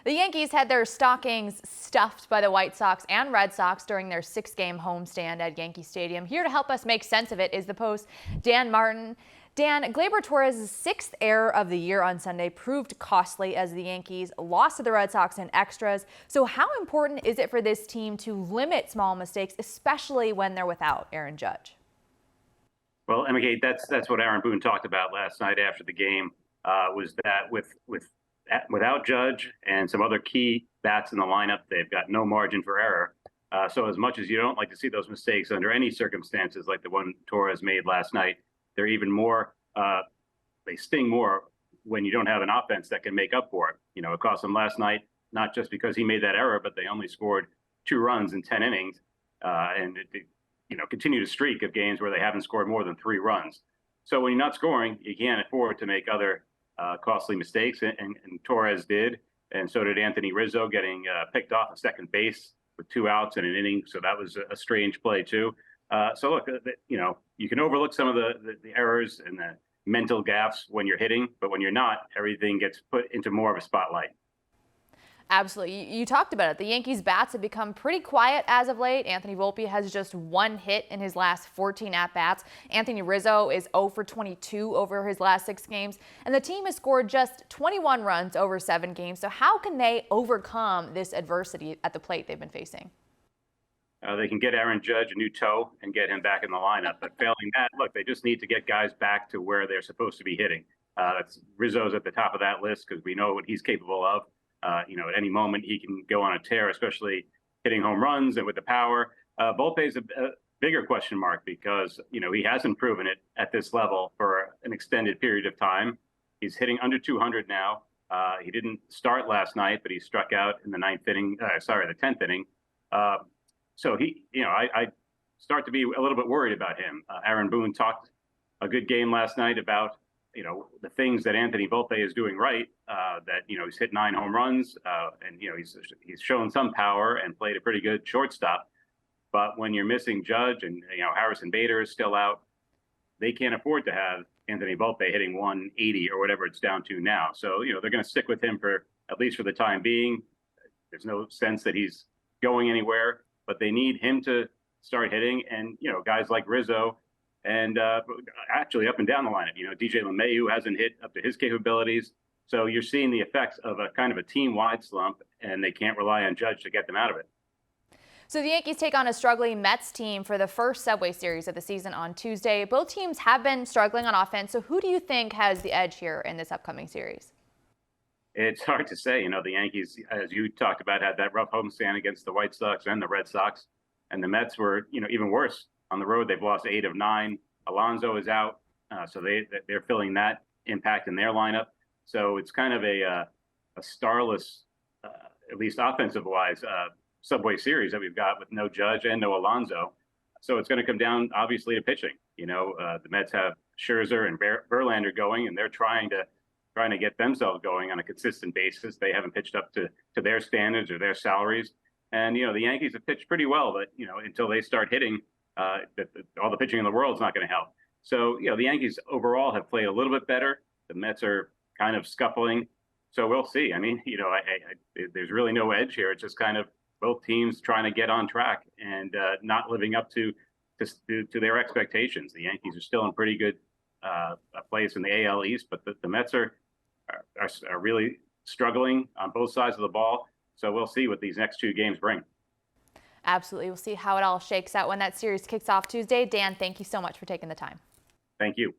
The Yankees had their stockings stuffed by the White Sox and Red Sox during their 6-game homestand at Yankee Stadium. Here to help us make sense of it is the Post's Dan Martin. Dan, Gleyber Torres' 6th error of the year on Sunday proved costly as the Yankees lost to the Red Sox in extras. So how important is it for this team to limit small mistakes, especially when they're without Aaron Judge? Well, EmmaKate, that's what Aaron Boone talked about last night after the game. Was that without Judge and some other key bats in the lineup, they've got no margin for error. So as much as you don't like to see those mistakes under any circumstances, like the one Torres made last night, they're even more. They sting more when you don't have an offense that can make up for it. You know, it cost them last night, not just because he made that error, but they only scored 2 runs in 10 innings, and continue to streak of games where they haven't scored more than 3 runs. So when you're not scoring, you can't afford to make other costly mistakes, and Torres did, and so did Anthony Rizzo, getting picked off at second base with 2 outs in an inning. So that was a strange play too. So look, you can overlook some of the errors and the mental gaffes when you're hitting, but when you're not, everything gets put into more of a spotlight. Absolutely. You talked about it. The Yankees' bats have become pretty quiet as of late. Anthony Volpe has just 1 hit in his last 14 at-bats. Anthony Rizzo is 0 for 22 over his last 6 games. And the team has scored just 21 runs over 7 games. So how can they overcome this adversity at the plate they've been facing? They can get Aaron Judge a new toe and get him back in the lineup. But failing that, look, they just need to get guys back to where they're supposed to be hitting. Rizzo's at the top of that list because we know what he's capable of. At any moment he can go on a tear, especially hitting home runs and with the power. Volpe's a bigger question mark because, he hasn't proven it at this level for an extended period of time. He's hitting under 200 now. He didn't start last night, but he struck out in the 10th inning. So I start to be a little bit worried about him. Aaron Boone talked a good game last night about the things that Anthony Volpe is doing right, that, he's hit 9 home runs, and, he's shown some power and played a pretty good shortstop. But when you're missing Judge and, Harrison Bader is still out, they can't afford to have Anthony Volpe hitting 180 or whatever it's down to now. So, they're going to stick with him for at least for the time being. There's no sense that he's going anywhere, but they need him to start hitting. And, guys like Rizzo, and actually up and down the lineup, DJ LeMahieu hasn't hit up to his capabilities. So you're seeing the effects of a kind of a team-wide slump, and they can't rely on Judge to get them out of it. So the Yankees take on a struggling Mets team for the first Subway Series of the season on Tuesday. Both teams have been struggling on offense. So who do you think has the edge here in this upcoming series? It's hard to say. The Yankees, as you talked about, had that rough homestand against the White Sox and the Red Sox, and the Mets were, even worse. On the road, they've lost 8 of 9. Alonso is out, so they're feeling that impact in their lineup. So it's kind of a starless, at least offensive-wise, Subway Series that we've got with no Judge and no Alonso. So it's going to come down, obviously, to pitching. The Mets have Scherzer and Verlander going, and they're trying to get themselves going on a consistent basis. They haven't pitched up to their standards or their salaries. And, the Yankees have pitched pretty well, but, until they start hitting, all the pitching in the world is not going to help. So, the Yankees overall have played a little bit better. The Mets are kind of scuffling. So we'll see. I mean, there's really no edge here. It's just kind of both teams trying to get on track and not living up to their expectations. The Yankees are still in pretty good place in the AL East, but the Mets are really struggling on both sides of the ball. So we'll see what these next 2 games bring. Absolutely. We'll see how it all shakes out when that series kicks off Tuesday. Dan, thank you so much for taking the time. Thank you.